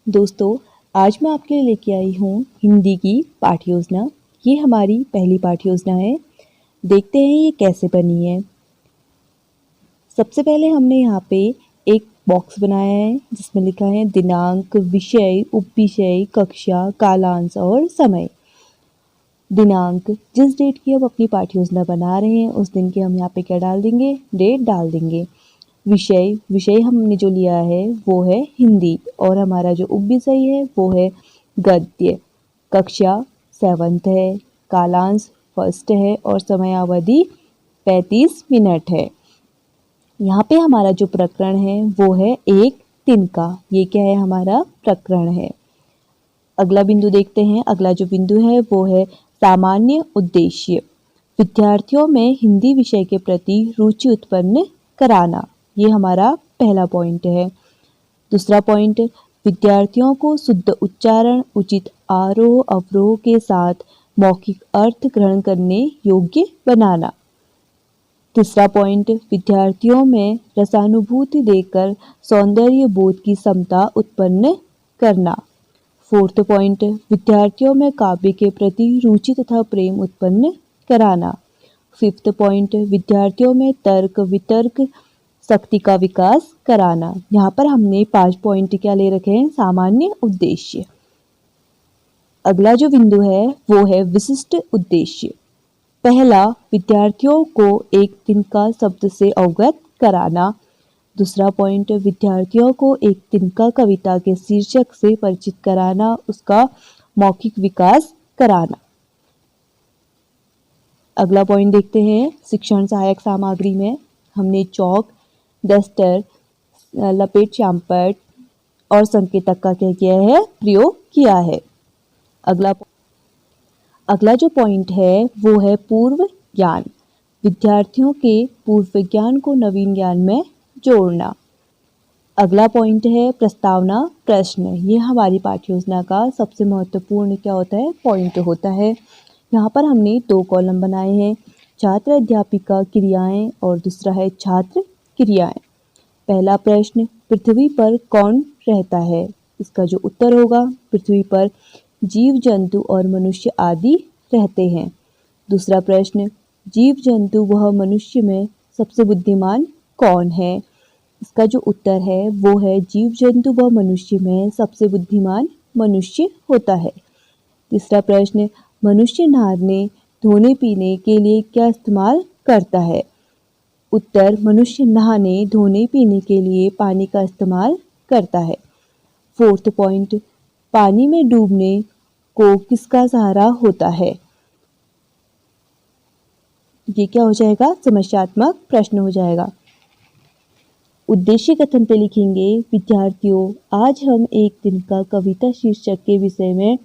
दोस्तों, आज मैं आपके लिए लेके आई हूँ हिंदी की पाठ्य योजना। ये हमारी पहली पाठ्य योजना है। देखते हैं ये कैसे बनी है। सबसे पहले हमने यहाँ पे एक बॉक्स बनाया है जिसमें लिखा है दिनांक, विषय, उपविषय, कक्षा, कालांश और समय। दिनांक, जिस डेट की हम अपनी पाठ्य योजना बना रहे हैं उस दिन के हम यहाँ पे क्या डाल देंगे, डेट डाल देंगे। विषय, विषय हमने जो लिया है वो है हिंदी और हमारा जो उपविषय है वो है गद्य। कक्षा 7th है, कालांश 1st है और समयावधि 35 मिनट है। यहाँ पे हमारा जो प्रकरण है वो है एक तिनका। ये क्या है, हमारा प्रकरण है। अगला बिंदु देखते हैं। अगला जो बिंदु है वो है सामान्य उद्देश्य। विद्यार्थियों में हिंदी विषय के प्रति रुचि उत्पन्न कराना, ये हमारा पहला पॉइंट है। दूसरा पॉइंट, विद्यार्थियों को शुद्ध उच्चारण, उचित आरोह अवरोह के साथ मौखिक अर्थ ग्रहण करने योग्य बनाना। तीसरा पॉइंट, विद्यार्थियों में रसानुभूति देकर सौंदर्य बोध की क्षमता उत्पन्न करना। फोर्थ पॉइंट, विद्यार्थियों में काव्य के प्रति रुचि तथा प्रेम उत्पन्न कराना। फिफ्थ पॉइंट, विद्यार्थियों में तर्क वितर्क शक्ति का विकास कराना। यहाँ पर हमने 5 पॉइंट क्या ले रखे हैं, सामान्य उद्देश्य। अगला जो बिंदु है वो है विशिष्ट उद्देश्य। पहला, विद्यार्थियों को एक दिन का शब्द से अवगत कराना। दूसरा पॉइंट, विद्यार्थियों को एक तिनका कविता के शीर्षक से परिचित कराना, उसका मौखिक विकास कराना। अगला पॉइंट देखते हैं। शिक्षण सहायक सामग्री में हमने चौक, डस्टर, लपेट श्यामपट्ट और संकेतक का क्या किया है, प्रयोग किया है। अगला जो पॉइंट है वो है पूर्व ज्ञान। विद्यार्थियों के पूर्व ज्ञान को नवीन ज्ञान में जोड़ना। अगला पॉइंट है प्रस्तावना प्रश्न। ये हमारी पाठ्य योजना का सबसे महत्वपूर्ण क्या होता है, पॉइंट होता है। यहाँ पर हमने 2 कॉलम बनाए हैं, छात्र अध्यापिका क्रियाएं और दूसरा है छात्र क्रियाएं। पहला प्रश्न, पृथ्वी पर कौन रहता है? इसका जो उत्तर होगा, पृथ्वी पर जीव जंतु और मनुष्य आदि रहते हैं। दूसरा प्रश्न, जीव जंतु वह मनुष्य में सबसे बुद्धिमान कौन है? इसका जो उत्तर है वो है जीव जंतु व मनुष्य में सबसे बुद्धिमान मनुष्य होता है। तीसरा प्रश्न, मनुष्य नहाने धोने पीने के लिए क्या इस्तेमाल करता है? उत्तर, मनुष्य नहाने धोने पीने के लिए पानी का इस्तेमाल करता है। फोर्थ पॉइंट, पानी में डूबने को किसका सहारा होता है? ये क्या हो जाएगा, समस्यात्मक प्रश्न हो जाएगा। उद्देश्य कथन पे लिखेंगे, विद्यार्थियों आज हम एक दिन का कविता शीर्षक के विषय में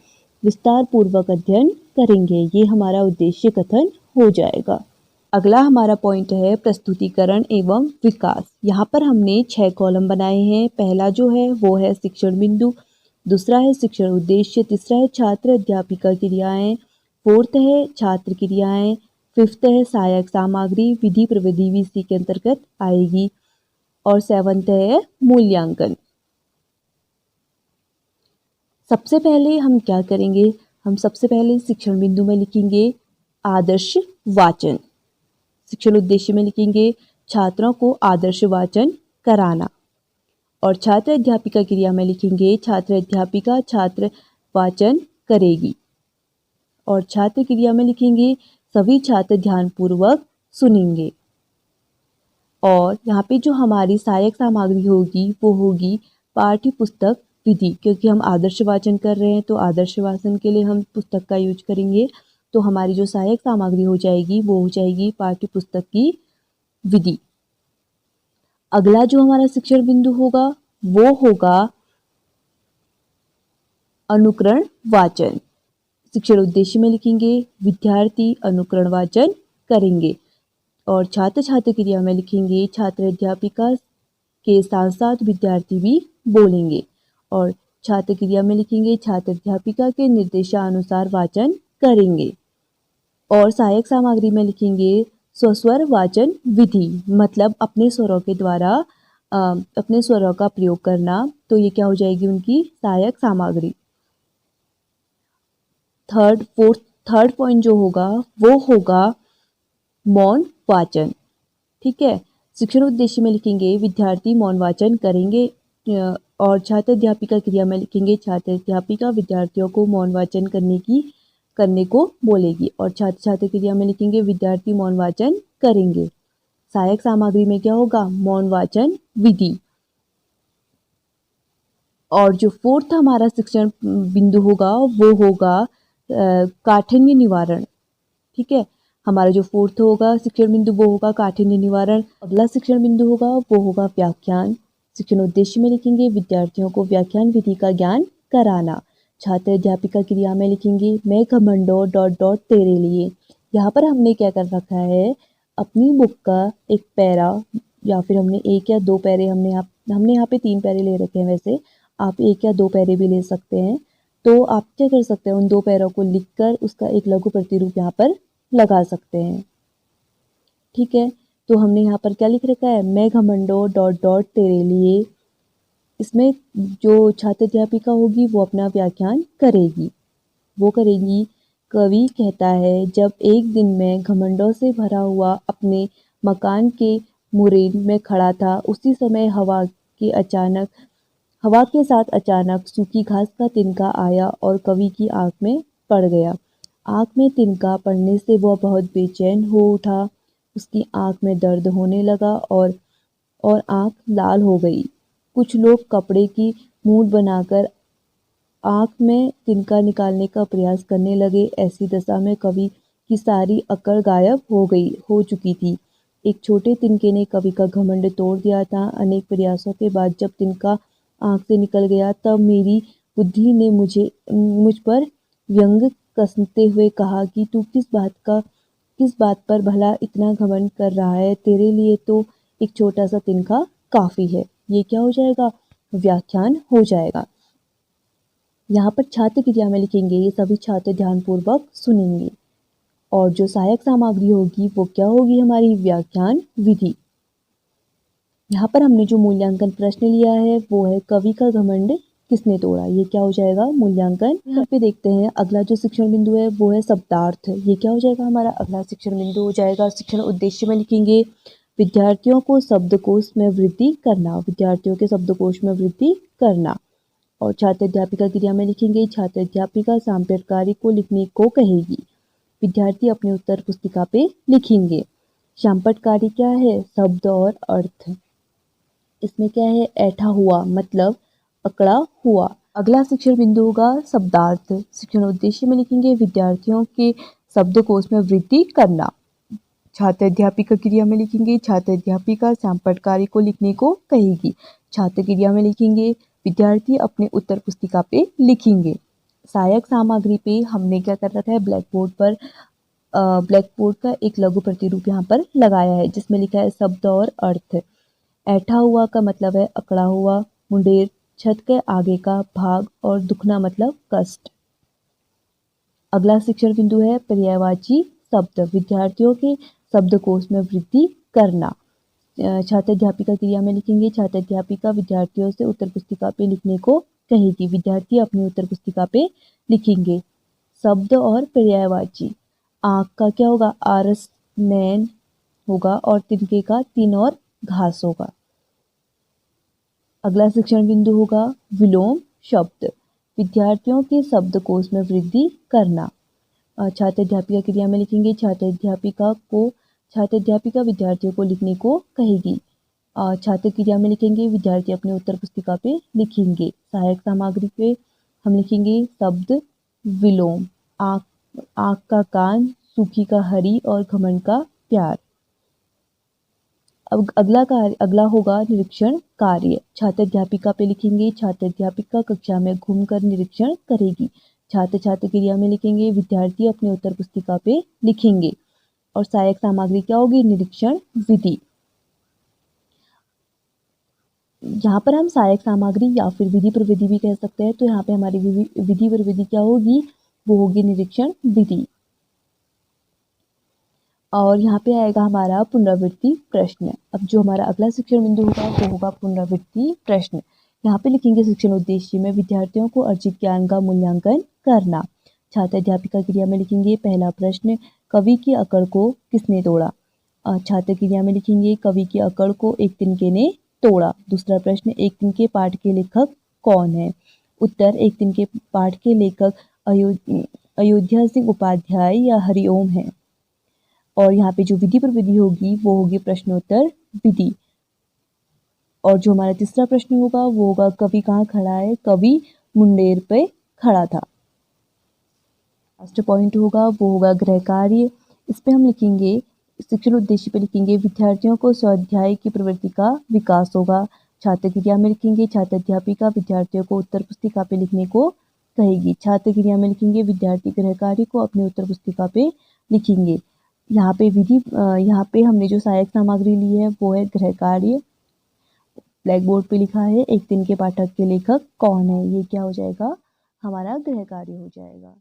विस्तार पूर्वक अध्ययन करेंगे। ये हमारा उद्देश्य कथन हो जाएगा। अगला हमारा पॉइंट है प्रस्तुतिकरण एवं विकास। यहाँ पर हमने 6 कॉलम बनाए हैं। पहला जो है वो है शिक्षण बिंदु, दूसरा है शिक्षण उद्देश्य, तीसरा है छात्र अध्यापिका क्रियाएं, फोर्थ है छात्र क्रियाएं, फिफ्थ है सहायक सामग्री विधि प्रविधि भी इसी के अंतर्गत आएगी और 7th है मूल्यांकन। सबसे पहले हम क्या करेंगे, हम सबसे पहले शिक्षण बिंदु में लिखेंगे आदर्श वाचन। शिक्षण उद्देश्य में लिखेंगे छात्रों को आदर्श वाचन कराना और छात्र अध्यापिका क्रिया में लिखेंगे छात्र अध्यापिका छात्र वाचन करेगी और छात्र क्रिया में लिखेंगे सभी छात्र ध्यानपूर्वक सुनेंगे। और यहाँ पे जो हमारी सहायक सामग्री होगी वो होगी पाठ्य पुस्तक विधि, क्योंकि हम आदर्श वाचन कर रहे हैं तो आदर्श वाचन के लिए हम पुस्तक का यूज करेंगे। तो हमारी जो सहायक सामग्री हो जाएगी वो हो जाएगी पाठ्य पुस्तक की विधि। अगला जो हमारा शिक्षण बिंदु होगा वो होगा अनुकरण वाचन। शिक्षण उद्देश्य में लिखेंगे विद्यार्थी अनुकरण वाचन करेंगे और छात्र छात्र क्रिया में लिखेंगे छात्र अध्यापिका के साथ साथ विद्यार्थी भी बोलेंगे और छात्र क्रिया में लिखेंगे छात्र अध्यापिका के निर्देशानुसार वाचन करेंगे और सहायक सामग्री में लिखेंगे स्वस्वर वाचन विधि, मतलब अपने स्वरों के द्वारा अपने स्वरों का प्रयोग करना, तो ये क्या हो जाएगी उनकी सहायक सामग्री। थर्ड पॉइंट जो होगा वो होगा मौन वाचन। ठीक है, शिक्षण उद्देश्य में लिखेंगे विद्यार्थी मौन वाचन करेंगे, और छात्र अध्यापिका क्रिया में लिखेंगे छात्र अध्यापिका विद्यार्थियों को मौन वाचन करने को बोलेगी, और छात्र छात्र क्रिया में लिखेंगे विद्यार्थी मौन वाचन करेंगे। सहायक सामग्री में क्या होगा, मौन वाचन विधि। और जो फोर्थ हमारा शिक्षण बिंदु होगा वो होगा काठिन्य निवारण। ठीक है, हमारा जो फोर्थ होगा शिक्षण बिंदु वो होगा काठिन्य निवारण। अगला शिक्षण बिंदु होगा वो होगा व्याख्यान। शिक्षण उद्देश्य में लिखेंगे विद्यार्थियों को व्याख्यान विधि का ज्ञान कराना। छात्र अध्यापिका क्रिया में लिखेंगे मैं घमंडो डॉट डॉट तेरे लिए। यहाँ पर हमने क्या कर रखा है, अपनी बुक का एक पैरा, या फिर हमने एक या दो पैरे, हमने यहाँ पे 3 पैरे ले रखे हैं, वैसे आप 1 या 2 पैरे भी ले सकते हैं। तो आप क्या कर सकते हैं, उन 2 पैरों को लिखकर उसका एक लघु प्रतिरूप यहाँ पर लगा सकते हैं। ठीक है, तो हमने यहाँ पर क्या लिख रखा है, मैं घमंडो डॉट डॉट तेरे लिए। इसमें जो छात्र अध्यापिका होगी वो अपना व्याख्यान करेगी। वो करेगी, कवि कहता है जब एक दिन मैं घमंडों से भरा हुआ अपने मकान के मुरेन में खड़ा था, उसी समय हवा के साथ अचानक सूखी घास का तिनका आया और कवि की आंख में पड़ गया। आंख में तिनका पड़ने से वह बहुत बेचैन हो उठा। उसकी आंख में दर्द होने लगा और आंख लाल हो गई। कुछ लोग कपड़े की मूठ बनाकर आंख में तिनका निकालने का प्रयास करने लगे। ऐसी दशा में कवि की सारी अकड़ गायब हो चुकी थी। एक छोटे तिनके ने कवि का घमंड तोड़ दिया था। अनेक प्रयासों के बाद जब तिनका आंख से निकल गया, तब मेरी बुद्धि ने मुझ पर व्यंग कसते हुए कहा कि तू किस बात पर भला इतना घमंड कर रहा है, तेरे लिए तो एक छोटा सा तिनका काफी है। ये क्या हो जाएगा, व्याख्यान हो जाएगा। यहाँ पर छात्र क्रिया में लिखेंगे, ये सभी छात्र ध्यानपूर्वक सुनेंगे। और जो सहायक सामग्री होगी वो क्या होगी, हमारी व्याख्यान विधि। यहाँ पर हमने जो मूल्यांकन प्रश्न लिया है वो है कवि का घमंड किसने तोड़ा। ये क्या हो जाएगा, मूल्यांकन। यहाँ पे देखते हैं अगला जो शिक्षण बिंदु है वो है शब्दार्थ। ये क्या हो जाएगा, हमारा अगला शिक्षण बिंदु हो जाएगा। शिक्षण उद्देश्य में लिखेंगे विद्यार्थियों को शब्दकोश में वृद्धि करना। विद्यार्थियों के शब्दकोश में वृद्धि करना। और छात्र अध्यापिका क्रिया में लिखेंगे छात्र अध्यापिका साम्यक कार्य को लिखने को कहेगी। विद्यार्थी अपने उत्तर पुस्तिका पे लिखेंगे। शामपट कार्य क्या है, शब्द और अर्थ। इसमें क्या है, ऐठा हुआ मतलब अकड़ा हुआ। अगला शिक्षण बिंदु होगा शब्दार्थ। शिक्षण उद्देश्य में लिखेंगे विद्यार्थियों के शब्दकोश में वृद्धि करना। छात्र अध्यापिका क्रिया में लिखेंगे छात्र अध्यापिका शामपट कार्य को लिखने को कहेगी। छात्र क्रिया में लिखेंगे विद्यार्थी अपने उत्तर पुस्तिका पे लिखेंगे। सहायक सामग्री पे हमने क्या कर रखा है, ब्लैक बोर्ड का एक लघु प्रतिरूप यहाँ पर लगाया है जिसमें लिखा है शब्द और अर्थ। ऐठा हुआ का मतलब है अकड़ा हुआ, मुंडेर छत के आगे का भाग, और दुखना मतलब कष्ट। अगला शिक्षण बिंदु है पर्यायवाची शब्द। विद्यार्थियों के शब्दकोश में वृद्धि करना। छात्र अध्यापिका क्रिया में लिखेंगे छात्र अध्यापिका विद्यार्थियों से उत्तर पुस्तिका पे लिखने को कहेगी। विद्यार्थी अपनी उत्तर पुस्तिका पे लिखेंगे। शब्द और पर्यायवाची। आंख का क्या होगा, आरस नैन होगा, और तिनके का तीन और घास होगा। अगला शिक्षण बिंदु होगा विलोम शब्द। विद्यार्थियों के शब्दकोश में वृद्धि करना। छात्र अध्यापिका क्रिया में लिखेंगे छात्र अध्यापिका विद्यार्थियों को लिखने को कहेगी। छात्र क्रिया में लिखेंगे विद्यार्थी अपने उत्तर पुस्तिका पे लिखेंगे। सहायक सामग्री पे हम लिखेंगे शब्द विलोम, आँख का कान, सूखी का हरी, और घमंड का प्यार। अब अगला होगा निरीक्षण कार्य। छात्र अध्यापिका पे लिखेंगे छात्र अध्यापिका कक्षा में घूमकर निरीक्षण करेगी। छात्र क्रिया में लिखेंगे विद्यार्थी अपने उत्तर पुस्तिका पे लिखेंगे। और सहायक सामग्री क्या होगी, निरीक्षण विधि। यहाँ पर हम सहायक सामग्री या फिर विधि प्रविधि भी कह सकते हैं। तो यहाँ पे हमारी विधि प्रविधि क्या होगी, वो होगी निरीक्षण विधि। और यहाँ पे आएगा हमारा पुनरावृत्ति प्रश्न। अब जो हमारा अगला शिक्षण बिंदु होगा वो होगा पुनरावृत्ति प्रश्न। यहाँ पे लिखेंगे शिक्षण उद्देश्य में विद्यार्थियों को अर्जित ज्ञान का मूल्यांकन करना। छात्र अध्यापिका क्रिया में लिखेंगे पहला प्रश्न, कवि की अकड़ को किसने तोड़ा। छात्र क्रिया में लिखेंगे कवि की अकड़ को एक तिनके ने तोड़ा। दूसरा प्रश्न, एक तिनके पाठ के लेखक कौन है। उत्तर, एक तिनके पाठ के लेखक अयोध्या सिंह उपाध्याय या हरिओम है। और यहाँ पे जो विधि पर विधि होगी वो होगी प्रश्नोत्तर विधि। और जो हमारा तीसरा प्रश्न होगा वो होगा कवि कहाँ खड़ा है। कवि मुंडेर पे खड़ा था। लास्ट पॉइंट होगा वो होगा गृह कार्य। इस पे हम लिखेंगे शिक्षण उद्देश्य पे लिखेंगे विद्यार्थियों को स्वाध्याय की प्रवृत्ति का विकास होगा। छात्र क्रिया में लिखेंगे छात्र अध्यापिका विद्यार्थियों को उत्तर पुस्तिका पे लिखने को कहेगी। छात्र क्रिया में लिखेंगे विद्यार्थी गृह कार्य को अपनी उत्तर पुस्तिका पे लिखेंगे। यहाँ पे यहाँ पे हमने जो सहायक सामग्री ली है वो है गृह कार्य। ब्लैक बोर्ड पे लिखा है एक दिन के पाठक के लेखक कौन है। ये क्या हो जाएगा, हमारा गृह कार्य हो जाएगा।